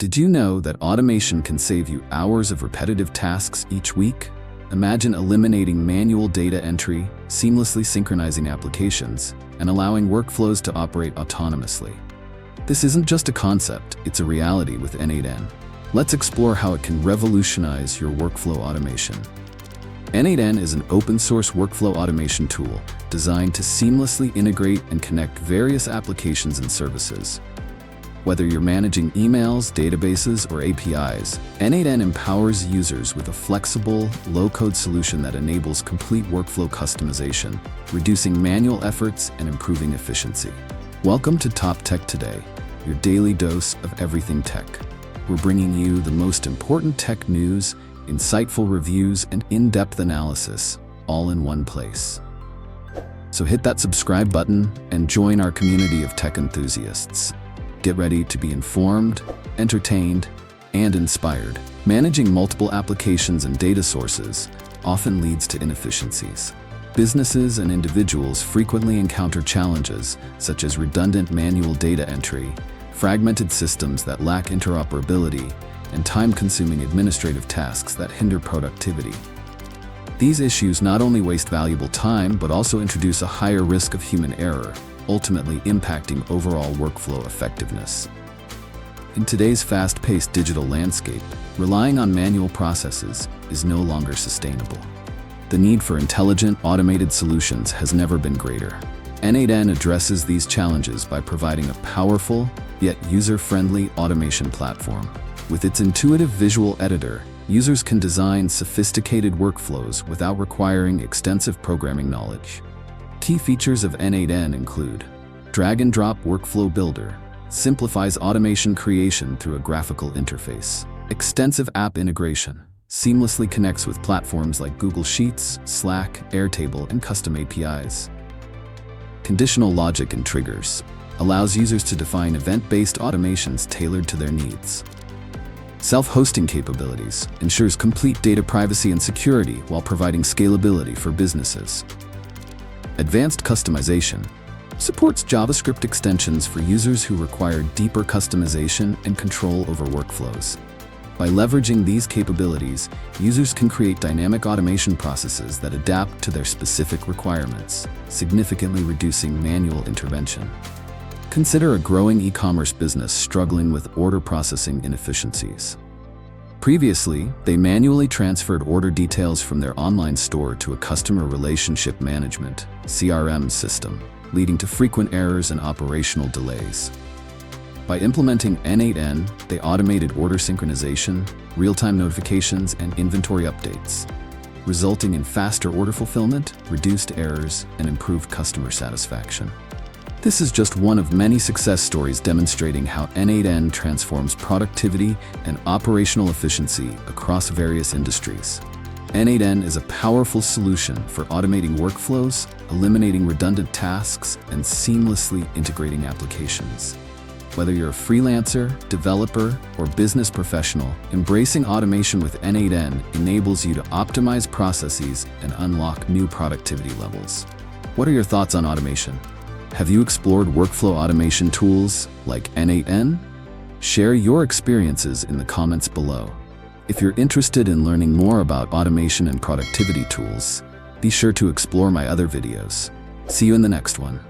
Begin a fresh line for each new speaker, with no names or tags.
Did you know that automation can save you hours of repetitive tasks each week? Imagine eliminating manual data entry, seamlessly synchronizing applications, and allowing workflows to operate autonomously. This isn't just a concept, it's a reality with n8n. Let's explore how it can revolutionize your workflow automation. n8n is an open-source workflow automation tool designed to seamlessly integrate and connect various applications and services. Whether you're managing emails, databases, or APIs, n8n empowers users with a flexible, low-code solution that enables complete workflow customization, reducing manual efforts and improving efficiency. Welcome to Top Tech Today, your daily dose of everything tech. We're bringing you the most important tech news, insightful reviews, and in-depth analysis, all in one place. So hit that subscribe button and join our community of tech enthusiasts. Get ready to be informed, entertained, and inspired. Managing multiple applications and data sources often leads to inefficiencies. Businesses and individuals frequently encounter challenges such as redundant manual data entry, fragmented systems that lack interoperability, and time-consuming administrative tasks that hinder productivity. These issues not only waste valuable time but also introduce a higher risk of human error, ultimately impacting overall workflow effectiveness. In today's fast-paced digital landscape, relying on manual processes is no longer sustainable. The need for intelligent, automated solutions has never been greater. n8n addresses these challenges by providing a powerful, yet user-friendly automation platform. With its intuitive visual editor, users can design sophisticated workflows without requiring extensive programming knowledge. Key features of n8n include drag-and-drop workflow builder, simplifies automation creation through a graphical interface. Extensive app integration, seamlessly connects with platforms like Google Sheets, Slack, Airtable, and custom APIs. Conditional logic and triggers, allows users to define event-based automations tailored to their needs. Self-hosting capabilities, ensures complete data privacy and security while providing scalability for businesses. Advanced customization supports JavaScript extensions for users who require deeper customization and control over workflows. By leveraging these capabilities, users can create dynamic automation processes that adapt to their specific requirements, significantly reducing manual intervention. Consider a growing e-commerce business struggling with order processing inefficiencies. Previously, they manually transferred order details from their online store to a customer relationship management (CRM) system, leading to frequent errors and operational delays. By implementing n8n, they automated order synchronization, real-time notifications, and inventory updates, resulting in faster order fulfillment, reduced errors, and improved customer satisfaction. This is just one of many success stories demonstrating how n8n transforms productivity and operational efficiency across various industries. n8n is a powerful solution for automating workflows, eliminating redundant tasks, and seamlessly integrating applications. Whether you're a freelancer, developer, or business professional, embracing automation with n8n enables you to optimize processes and unlock new productivity levels. What are your thoughts on automation? Have you explored workflow automation tools like n8n? Share your experiences in the comments below. If you're interested in learning more about automation and productivity tools, be sure to explore my other videos. See you in the next one.